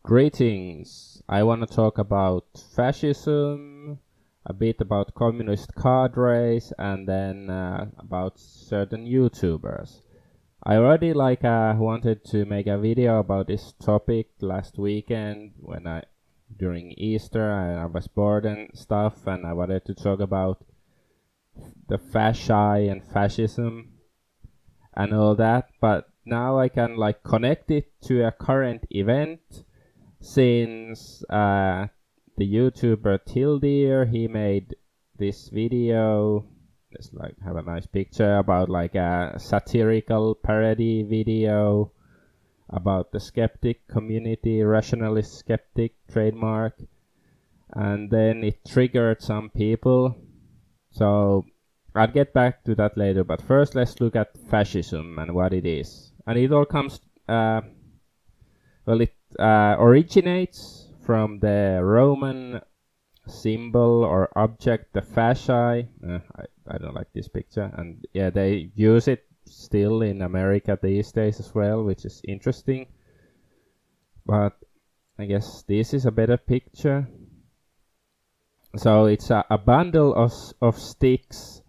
Greetings! I want to talk about fascism, a bit about communist cadres, and then about certain YouTubers. I already wanted to make a video about this topic last weekend during Easter and I was bored and stuff, and I wanted to talk about the Fascii and fascism and all that, but now I can connect it to a current event since the YouTuber Tildeer, he made this video, just have a nice picture about a satirical parody video about the skeptic community, rationalist skeptic trademark, and then it triggered some people. So I'll get back to that later, but first let's look at fascism and what it is. And it all comes, it originates from the Roman symbol or object, the fasci. I don't like this picture, and yeah, they use it still in America these days as well, which is interesting. But I guess this is a better picture. So it's a bundle of sticks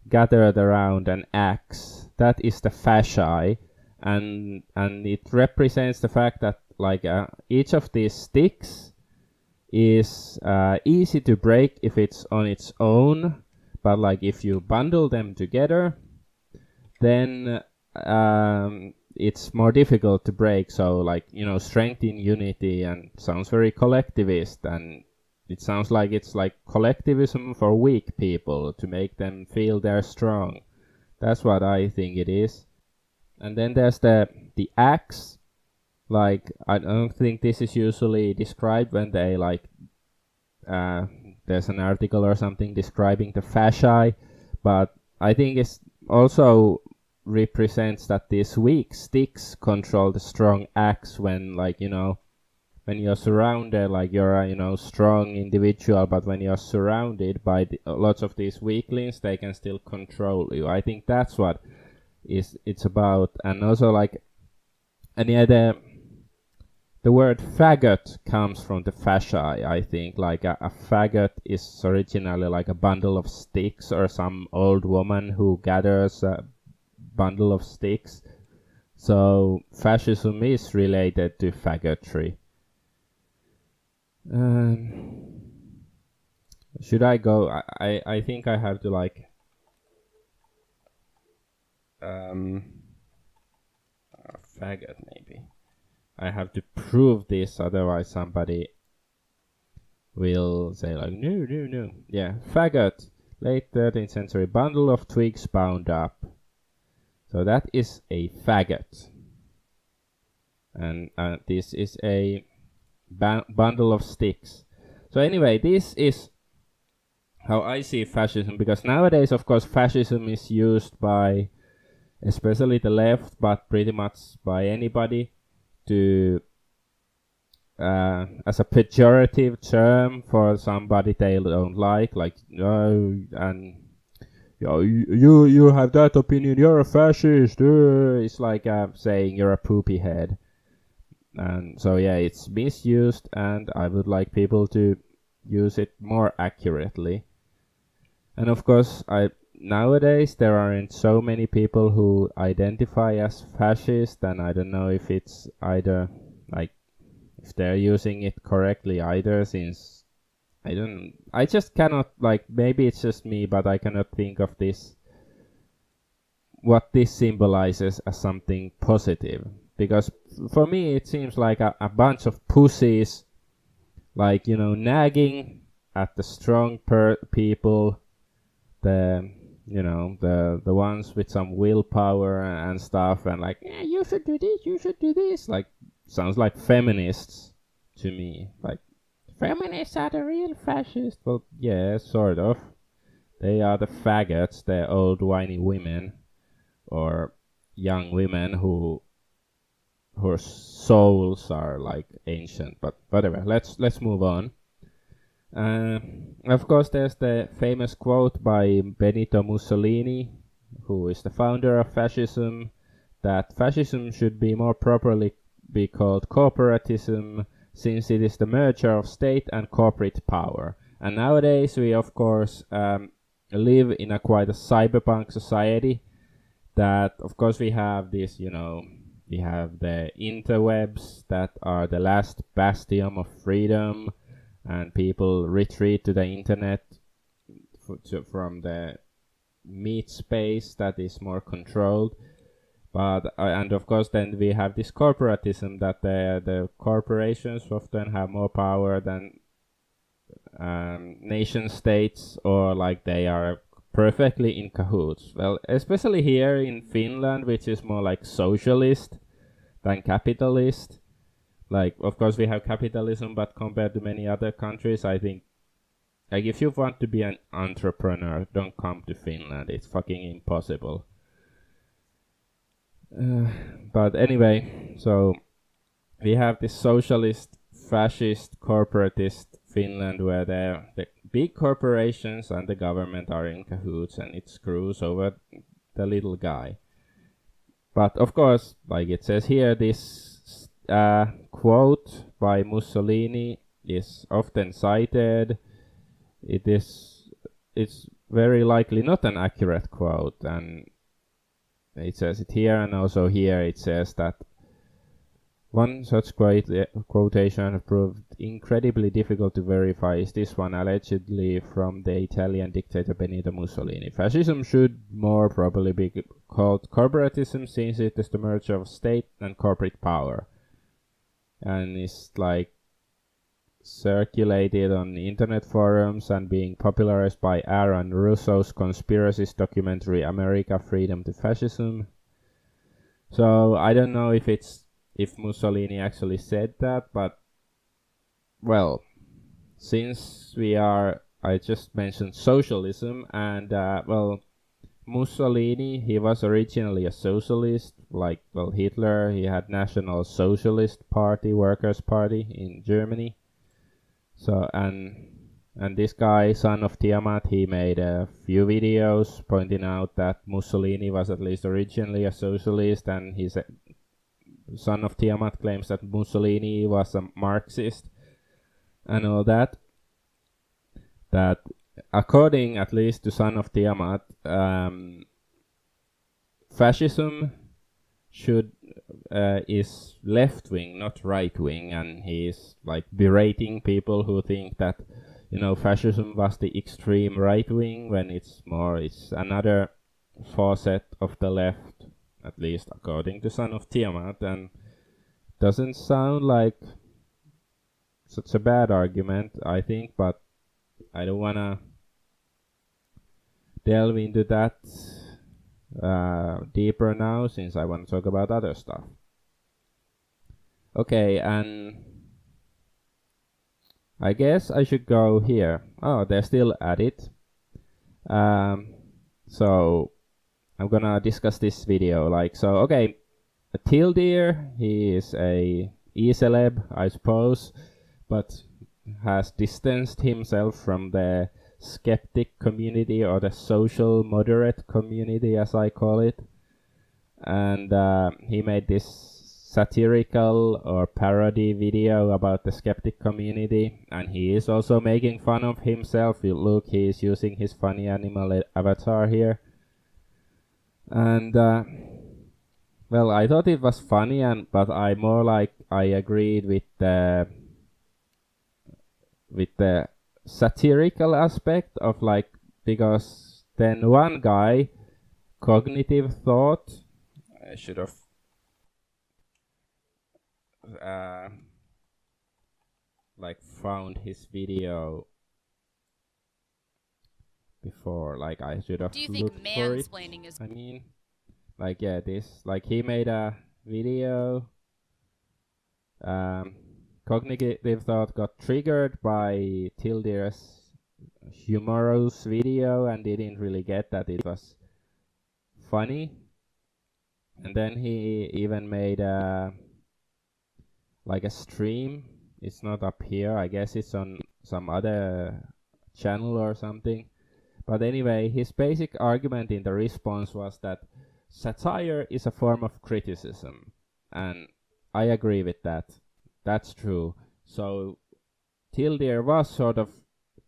gathered around an axe. That is the fasci, and it represents the fact that each of these sticks is easy to break if it's on its own, but if you bundle them together, then it's more difficult to break. So strength in unity, and sounds very collectivist, and it sounds like it's collectivism for weak people to make them feel they're strong. That's what I think it is. And then there's the axe. I don't think this is usually described when they there's an article or something describing the fasci, but I think it's also represents that these weak sticks control the strong axe when when you're surrounded, you're a strong individual, but when you're surrounded by lots of these weaklings, they can still control you. I think that's what it's about. And also and yeah, the word faggot comes from the fasci, I think. A faggot is originally a bundle of sticks, or some old woman who gathers a bundle of sticks. So fascism is related to faggotry. Should I go? I think I have to faggot maybe. I have to prove this, otherwise somebody will say no. Yeah, faggot, late 13th century, bundle of twigs bound up. So that is a faggot. And this is a bundle of sticks. So anyway, this is how I see fascism, because nowadays, of course, fascism is used by especially the left, but pretty much by anybody, to as a pejorative term for somebody they don't like and you have that opinion, you're a fascist. It's saying you're a poopy head. And so yeah, it's misused, and I would like people to use it more accurately. And of course, nowadays there aren't so many people who identify as fascist, and I don't know if it's either if they're using it correctly either, since I just cannot, maybe it's just me, but I cannot think of what this symbolizes as something positive. Because for me it seems like a bunch of pussies, nagging at the strong people, the ones with some willpower and stuff, and yeah, you should do this, you should do this. Sounds like feminists to me. Feminists are the real fascists. Well, yeah, sort of. They are the faggots, the old whiny women, or young women whose souls are ancient. But whatever, let's move on. Of course, there's the famous quote by Benito Mussolini, who is the founder of fascism, that fascism should be more properly be called corporatism, since it is the merger of state and corporate power. And nowadays we of course live in a quite a cyberpunk society that of course we have this, we have the interwebs that are the last bastion of freedom, and people retreat to the internet from the meat space that is more controlled. But and of course then we have this corporatism that the corporations often have more power than nation states, or like they are perfectly in cahoots. Well, especially here in Finland, which is more like socialist than capitalist. Like, of course we have capitalism, but compared to many other countries, I think, like, if you want to be an entrepreneur, don't come to Finland. It's fucking impossible. But anyway, so we have this socialist, fascist, corporatist Finland where the big corporations and the government are in cahoots, and it screws over the little guy. But of course, like it says here, this quote by Mussolini is often cited. It's very likely not an accurate quote, and it says it here, and also here it says that one such quotation proved incredibly difficult to verify is this one, allegedly from the Italian dictator Benito Mussolini. Fascism should more probably be called corporatism, since it is the merger of state and corporate power. And it's like circulated on internet forums and being popularized by Aaron Russo's conspiracist documentary America Freedom to Fascism. So I don't know if Mussolini actually said that, but well, since I just mentioned socialism, and Mussolini, he was originally a socialist, like, Hitler, he had National Socialist Party, Workers' Party in Germany. So, and this guy, son of Tiamat, he made a few videos pointing out that Mussolini was at least originally a socialist, and he's son of Tiamat claims that Mussolini was a Marxist and all that. That according at least to son of Tiamat, fascism is left wing, not right wing, and he's like berating people who think that fascism was the extreme right wing, when it's another facet of the left, at least according to son of Tiamat, and doesn't sound like such a bad argument, I think, but I don't wanna delve into that deeper now, since I want to talk about other stuff. Okay, and I guess I should go here. Oh, they're still at it. So I'm gonna discuss this video. Okay, Tildeer, he is a e-celeb, I suppose, but has distanced himself from the skeptic community, or the social moderate community as I call it, and he made this satirical or parody video about the skeptic community, and he is also making fun of himself. You look, he is using his funny animal avatar here, and I thought it was funny, but I agreed with the satirical aspect of, because then one guy, Cognitive Thought, I should have found his video before, I should have. Do you think mansplaining is? I mean, he made a video. Cognitive Thought got triggered by Tildeer's humorous video and didn't really get that it was funny. And then he even made a stream. It's not up here. I guess it's on some other channel or something. But anyway, his basic argument in the response was that satire is a form of criticism. And I agree with that. That's true. So Tildir was sort of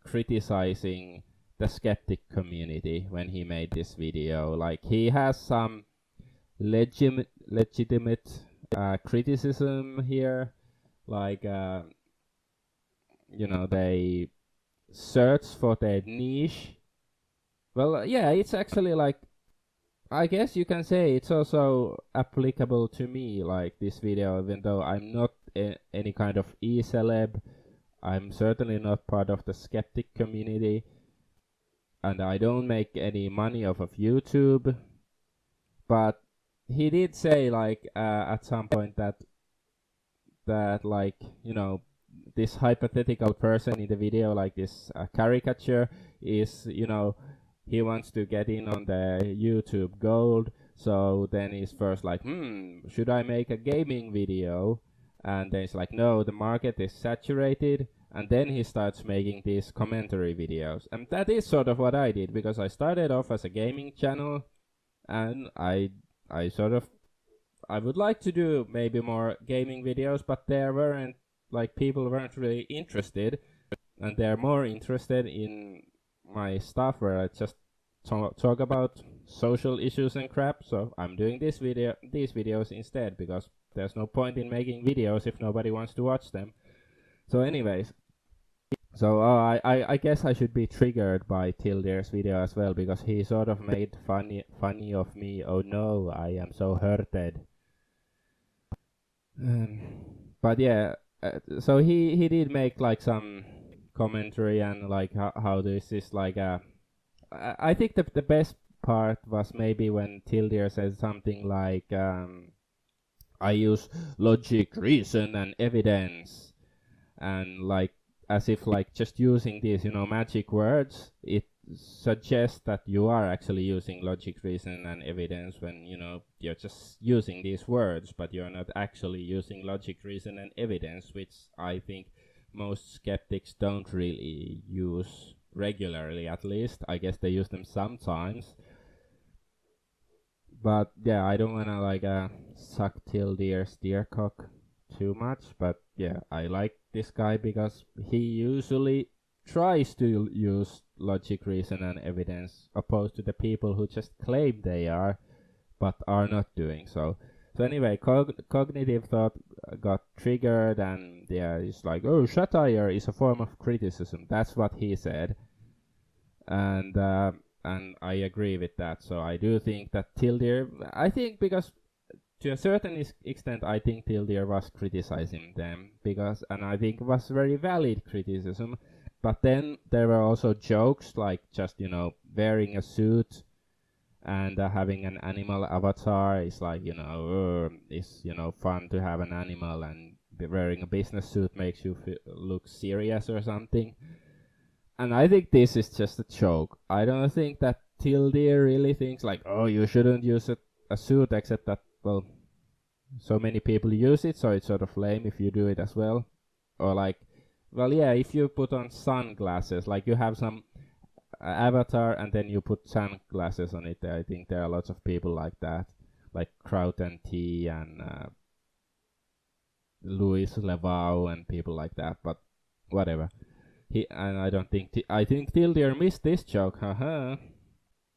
criticizing the skeptic community when he made this video. Like, he has some legitimate criticism here. Like, they search for their niche. Well, yeah, it's actually like, I guess you can say it's also applicable to me, like this video, even though I'm not any kind of e-celeb. I'm certainly not part of the skeptic community, and I don't make any money off of YouTube. But he did say, like, at some point that like, this hypothetical person in the video, like this caricature, is, he wants to get in on the YouTube gold. So then he's first like, should I make a gaming video? And then it's like, no, the market is saturated. And then he starts making these commentary videos. And that is sort of what I did, because I started off as a gaming channel, and I would like to do maybe more gaming videos, but people weren't really interested, and they're more interested in my stuff where I just talk about social issues and crap. So I'm doing these videos instead, because there's no point in making videos if nobody wants to watch them. So anyways, so I guess I should be triggered by Tildir's video as well, because he sort of made funny of me. Oh no, I am so hurted. But yeah, so he did make like some commentary, and like how this is like I think the best part was maybe when Tildir says something like, I use logic, reason, and evidence, and like, as if like just using these magic words, it suggests that you are actually using logic, reason, and evidence when you're just using these words, but you're not actually using logic, reason, and evidence, which I think most skeptics don't really use regularly. At least I guess they use them sometimes. But yeah, I don't wanna like suck Tildir's deer cock too much, but yeah, I like this guy because he usually tries to use logic, reason, and evidence, opposed to the people who just claim they are but are not doing so. So anyway, cognitive thought got triggered, and yeah, it's like, oh, satire is a form of criticism. That's what he said, and I agree with that. So I do think that Tildir, I think, because to a certain extent, I think Tildir was criticizing them, and I think it was very valid criticism. But then there were also jokes, like just wearing a suit and having an animal avatar is like, it's fun to have an animal, and wearing a business suit makes you look serious or something. And I think this is just a joke. I don't think that Tildir really thinks like, oh, you shouldn't use a suit, except that, well, so many people use it, so it's sort of lame if you do it as well. Or like, well, yeah, if you put on sunglasses, like you have some avatar and then you put sunglasses on it, I think there are lots of people like that, like Kraut and T and Louis Levau and people like that, but whatever. I think Tildir missed this joke, haha.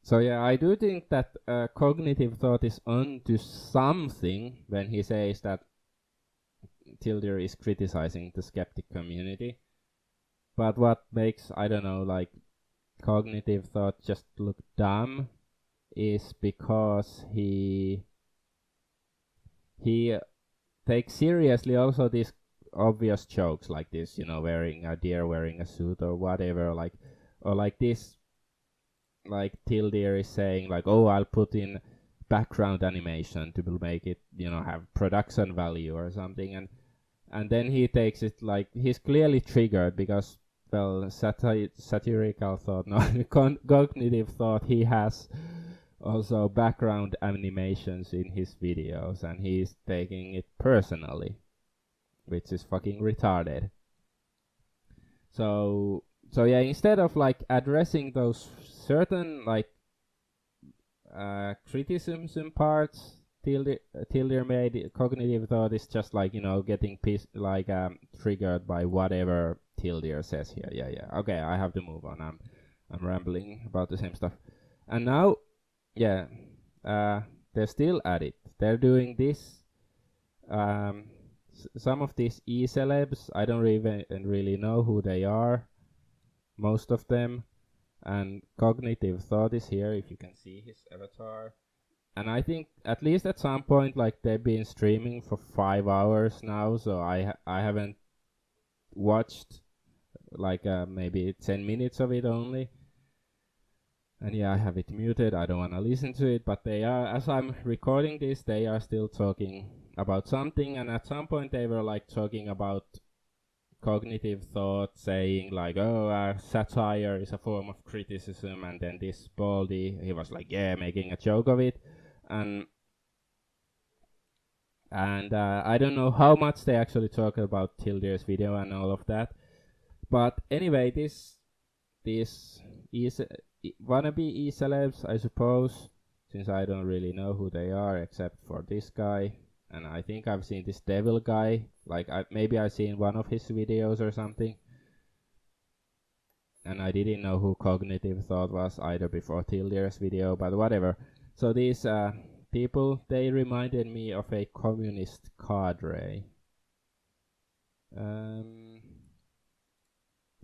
So yeah, I do think that cognitive thought is onto something when he says that Tildir is criticizing the skeptic community. But what makes, I don't know, like cognitive thought just look dumb is because he takes seriously also these obvious jokes like this, wearing a deer wearing a suit or whatever, or like this, like Tildir is saying like, oh, I'll put in background animation to make it, have production value or something, and then he takes it like he's clearly triggered because, well, satirical thought, no, cognitive thought, he has also background animations in his videos, and he's taking it personally, which is fucking retarded. So yeah, instead of like addressing those certain like criticisms parts Tildir made cognitive thought is just like, getting triggered by whatever Tildir says here. Yeah. Okay, I have to move on. I'm rambling about the same stuff. And now, yeah, they're still at it. They're doing this. Some of these e-celebs, I don't even really know who they are. Most of them. And cognitive thought is here, if you can see his avatar. And I think at least at some point, like, they've been streaming for 5 hours now, so I haven't watched like maybe 10 minutes of it only. And yeah, I have it muted. I don't want to listen to it, but they are, as I'm recording this, they are still talking about something. And at some point they were like talking about cognitive thought, saying like, oh, satire is a form of criticism. And then this Baldy, he was like, yeah, making a joke of it. And I don't know how much they actually talk about Tildir's video and all of that. But anyway, this is wannabe e-celebs, I suppose, since I don't really know who they are except for this guy. And I think I've seen this devil guy, like maybe I've seen one of his videos or something. And I didn't know who cognitive thought was either before Tildir's video, but whatever. So these people, they reminded me of a communist cadre.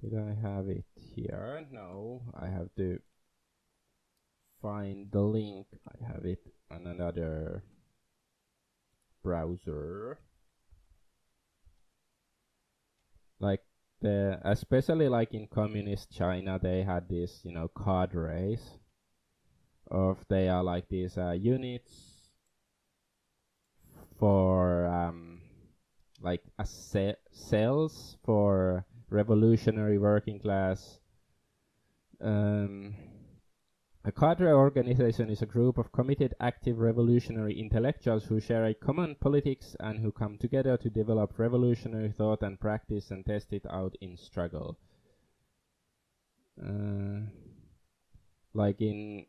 Did I have it here? No, I have to find the link. I have it on another browser. Like especially like in communist China, they had these, cadres. They are like these units for like cells for revolutionary working class. A cadre organization is a group of committed, active revolutionary intellectuals who share a common politics and who come together to develop revolutionary thought and practice and test it out in struggle. Like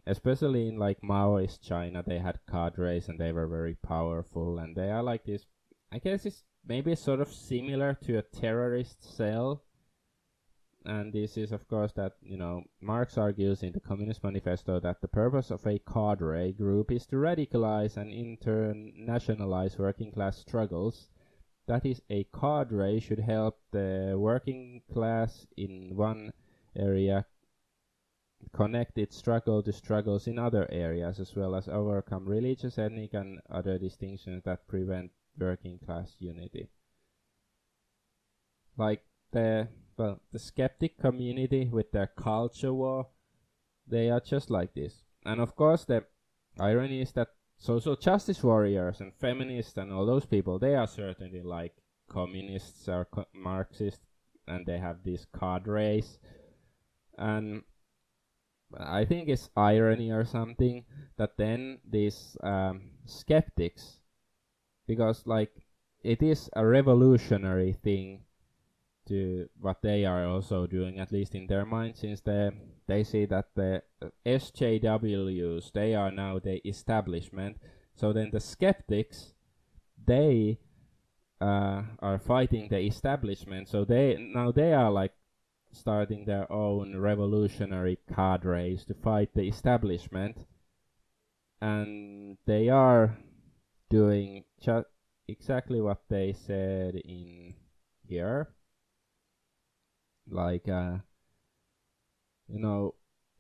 especially in like Maoist China, they had cadres and they were very powerful, and they are like this, I guess it's maybe sort of similar to a terrorist cell. And this is, of course, that, Marx argues in the Communist Manifesto that the purpose of a cadre group is to radicalize and internationalize working class struggles. That is, a cadre should help the working class in one area connect its struggle to struggles in other areas, as well as overcome religious, ethnic, and other distinctions that prevent working class unity. Like the skeptic community with their culture war, they are just like this. And of course, the irony is that social justice warriors and feminists and all those people, they are certainly like communists or Marxists, and they have these cadres. And I think it's irony or something that then these skeptics, because like it is a revolutionary thing to what they are also doing, at least in their mind, since they see that the SJWs, they are now the establishment. So then the skeptics, they are fighting the establishment. So they are like starting their own revolutionary cadres to fight the establishment, and they are doing exactly what they said in here. Like,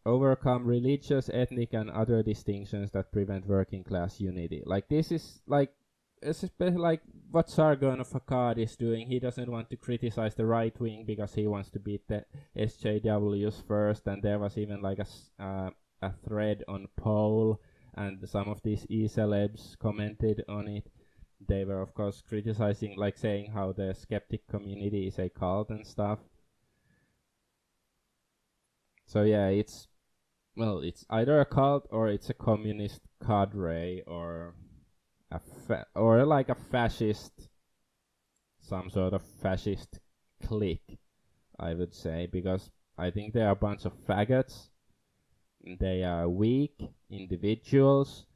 overcome religious, ethnic, and other distinctions that prevent working class unity. Like, this is like, especially like what Sargon of Akkad is doing. He doesn't want to criticize the right wing because he wants to beat the SJWs first. And there was even like a thread on Poll, and some of these e-celebs commented on it. They were, of course, criticizing, like saying how the skeptic community is a cult and stuff. So yeah, it's either a cult or it's a communist cadre or like a fascist, some sort of fascist clique, I would say, because I think they are a bunch of faggots. They are weak individuals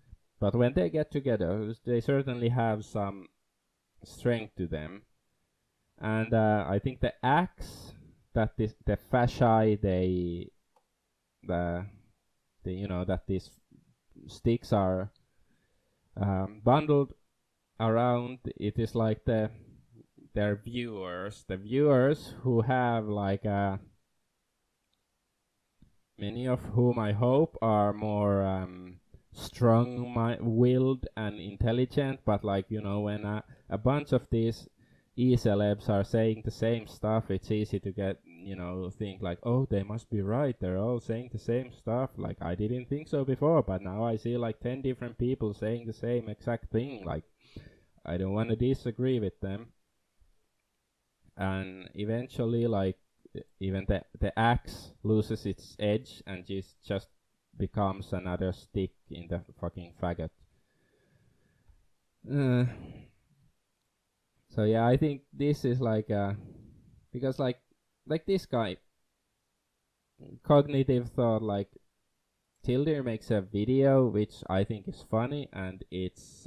But when they get together, they certainly have some strength to them. And I think the axe that the fasci that these sticks are bundled around, it is like their the viewers who have like many of whom I hope are more strong-willed and intelligent, but like, when a bunch of these e-celebs are saying the same stuff, it's easy to get, think like, oh, they must be right, they're all saying the same stuff, like I didn't think so before, but now I see like 10 different people saying the same exact thing, like I don't want to disagree with them. And eventually, like, even the axe loses its edge and just becomes another stick in the fucking faggot. So yeah, I think this is like because like this guy, Cognitive thought, like Tildir makes a video which I think is funny and it's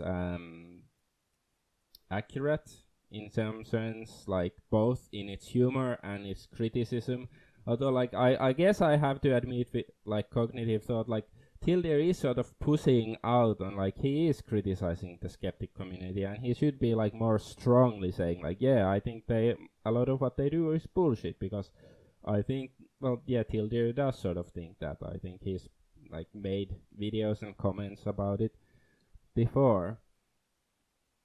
accurate in some sense, like both in its humor and its criticism. Although, like, I guess I have to admit, with, like, Cognitive thought, like, Tildir is sort of pushing out on, like, he is criticizing the skeptic community, and he should be, like, more strongly saying, like, yeah, I think a lot of what they do is bullshit, because I think, well, yeah, Tildir does sort of think that. I think he's, like, made videos and comments about it before.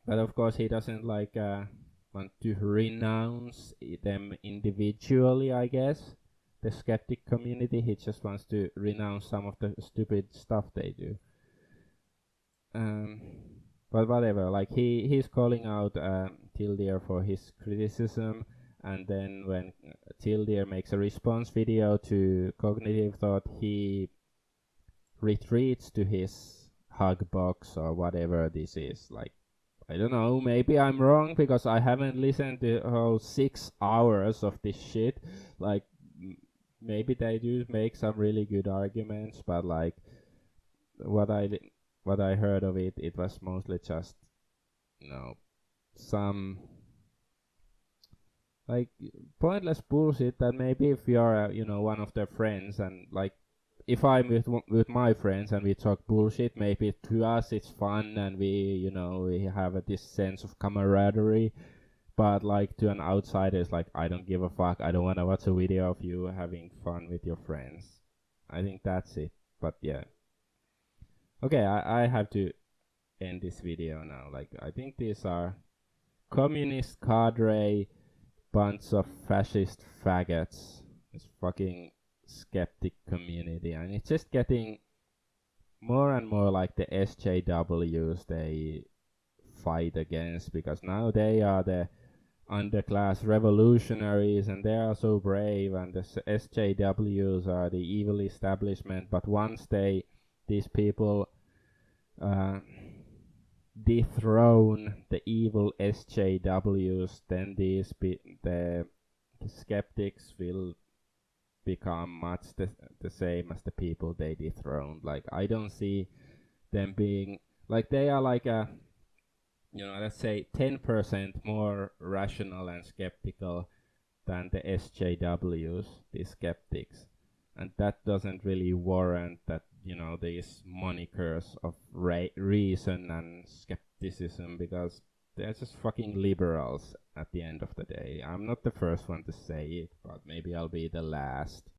But of course, he doesn't like want to renounce them individually, I guess. The skeptic community, he just wants to renounce some of the stupid stuff they do. But whatever, like he's calling out Tildir for his criticism, and then when Tildir makes a response video to Cognitive Thought, he retreats to his hug box or whatever this is, like, I don't know, maybe I'm wrong because I haven't listened to the whole 6 hours of this shit. Like, maybe they do make some really good arguments, but like, what I heard of it, it was mostly just, some like pointless bullshit that maybe if you're, one of their friends and like, if I'm with my friends and we talk bullshit, maybe to us it's fun and we have this sense of camaraderie. But like to an outsider, it's like, I don't give a fuck. I don't want to watch a video of you having fun with your friends. I think that's it. But yeah. Okay, I have to end this video now. Like, I think these are communist cadre bunch of fascist faggots. It's fucking skeptic community, and it's just getting more and more like the SJWs they fight against, because now they are the underclass revolutionaries and they are so brave, and the SJWs are the evil establishment. But once these people dethrone the evil SJWs, then the skeptics will become much the same as the people they dethroned. Like, I don't see them being like, they are like a, let's say 10% more rational and skeptical than the SJWs, the skeptics. And that doesn't really warrant that, these monikers of reason and skepticism, because they're just fucking liberals at the end of the day. I'm not the first one to say it, but maybe I'll be the last.